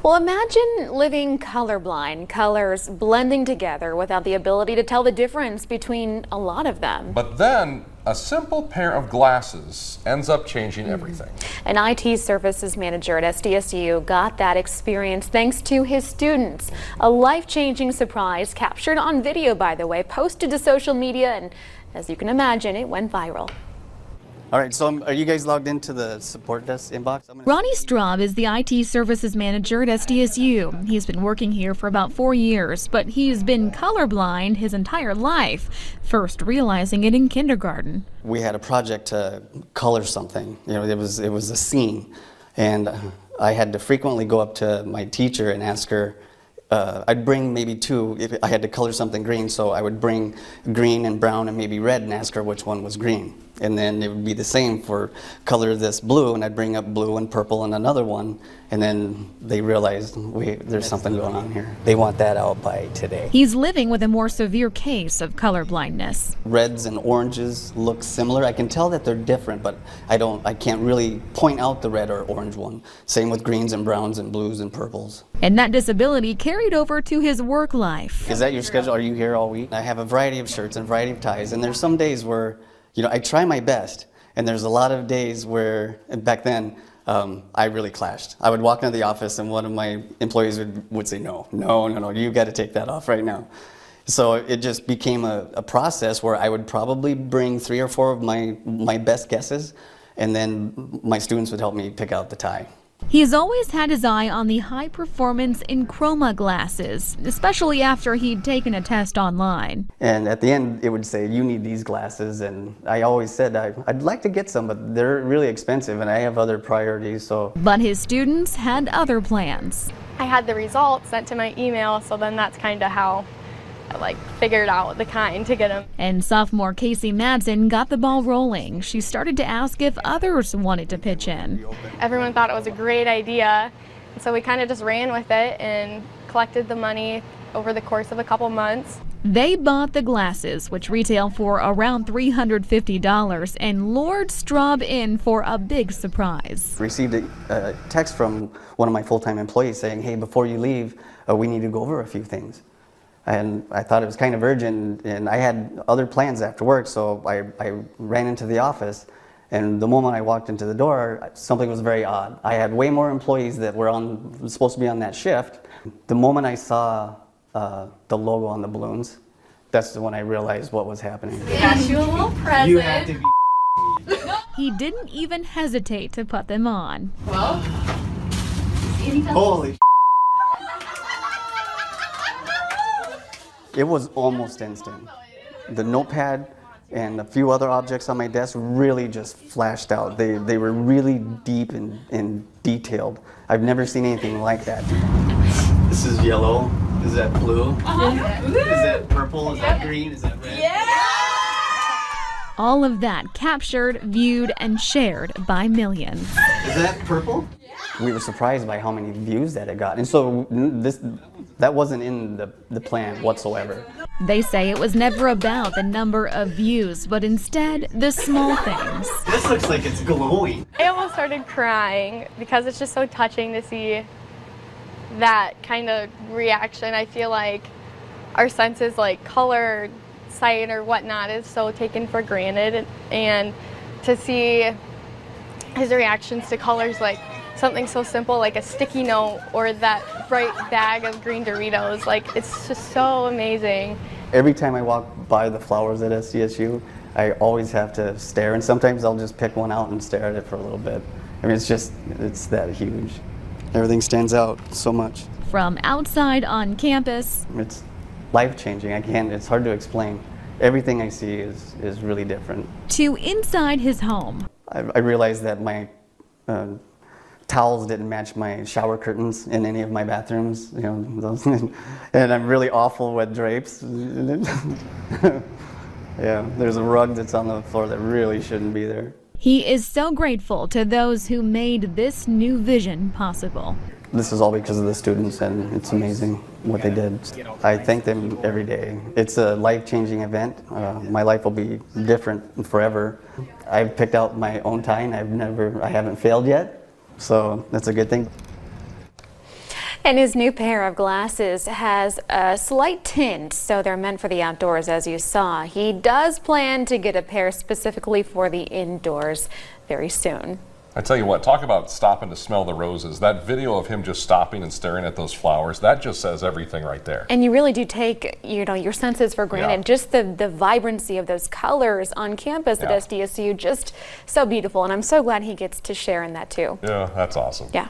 Well, imagine living colorblind, colors blending together without the ability to tell the difference between a lot of them. But then a simple pair of glasses ends up changing everything. An IT services manager at SDSU got that experience thanks to his students. A life-changing surprise captured on video, by the way, posted to social media, and as you can imagine, it went viral. All right, so are you guys logged into the support desk inbox? Ronnie Straub is the IT services manager at SDSU. He's been working here for about 4 years, but he's been colorblind his entire life, first realizing it in kindergarten. We had a project to color something. You know, it was a scene, and I had to frequently go up to my teacher and ask her. I'd bring maybe two, if I had to color something green, so I would bring green and brown and maybe red and ask her which one was green. And then it would be the same for color this blue, and I'd bring up blue and purple and another one, and then they realized, wait, there's something going on here. They want that out by today. He's living with a more severe case of color blindness. Reds and oranges look similar. I can tell that they're different, but I can't really point out the red or orange one. Same with greens and browns and blues and purples. And that disability carried over to his work life. Is that your schedule? Are you here all week? I have a variety of shirts and a variety of ties, and there's some days where, you know, I try my best, and there's a lot of days where, back then, I really clashed. I would walk into the office, and one of my employees would say, no, you got to take that off right now. So it just became a process where I would probably bring 3 or 4 of my best guesses, and then my students would help me pick out the tie. He has always had his eye on the high-performance Enchroma glasses, especially after he'd taken a test online. And at the end, it would say, you need these glasses, and I always said, I'd like to get some, but they're really expensive, and I have other priorities, so. But his students had other plans. I had the results sent to my email, so then that's kind of how I figured out the kind to get them. And sophomore Casey Madsen got the ball rolling. She started to ask if others wanted to pitch in. Everyone thought it was a great idea, and so we kind of just ran with it and collected the money over the course of a couple months. They bought the glasses, which retail for around $350, and lured Straub in for a big surprise. Received a text from one of my full-time employees saying, hey, before you leave, we need to go over a few things. And I thought it was kind of urgent, and I had other plans after work, so I ran into the office, and the moment I walked into the door, something was very odd. I had way more employees that were supposed to be on that shift. The moment I saw the logo on the balloons, that's when I realized what was happening. We got you a little present. You have to be He didn't even hesitate to put them on. Well, holy It was almost instant. The notepad and a few other objects on my desk really just flashed out. They were really deep and detailed. I've never seen anything like that. This is yellow. Is that blue? Is that purple? Is that green? Is that red? yeah! All of that captured, viewed, and shared by millions. Is that purple? We were surprised by how many views that it got. And so that wasn't in the plan whatsoever. They say it was never about the number of views, but instead the small things. This looks like it's glowing. I almost started crying because it's just so touching to see that kind of reaction. I feel like our senses, like color, sight, or whatnot, is so taken for granted, and to see his reactions to colors, like something so simple like a sticky note or that bright bag of green Doritos, it's just so amazing. Every time I walk by the flowers at SDSU, I always have to stare, and sometimes I'll just pick one out and stare at it for a little bit. I mean, it's that huge. Everything stands out so much. From outside on campus, It's life-changing. It's hard to explain. Everything I see is really different. to inside his home. I realized that my towels didn't match my shower curtains in any of my bathrooms, you know, those, and I'm really awful with drapes. Yeah, there's a rug that's on the floor that really shouldn't be there. He is so grateful to those who made this new vision possible. This is all because of the students, and it's amazing what they did. I thank them every day. It's a life-changing event. My life will be different forever. I've picked out my own tie, and I haven't failed yet. So that's a good thing. And his new pair of glasses has a slight tint, so they're meant for the outdoors, as you saw. He does plan to get a pair specifically for the indoors very soon. I tell you what, talk about stopping to smell the roses. That video of him just stopping and staring at those flowers, that just says everything right there. And you really do take, your senses for granted. Yeah. Just the vibrancy of those colors on campus at Yeah. SDSU, just so beautiful. And I'm so glad he gets to share in that too. Yeah, that's awesome. Yeah.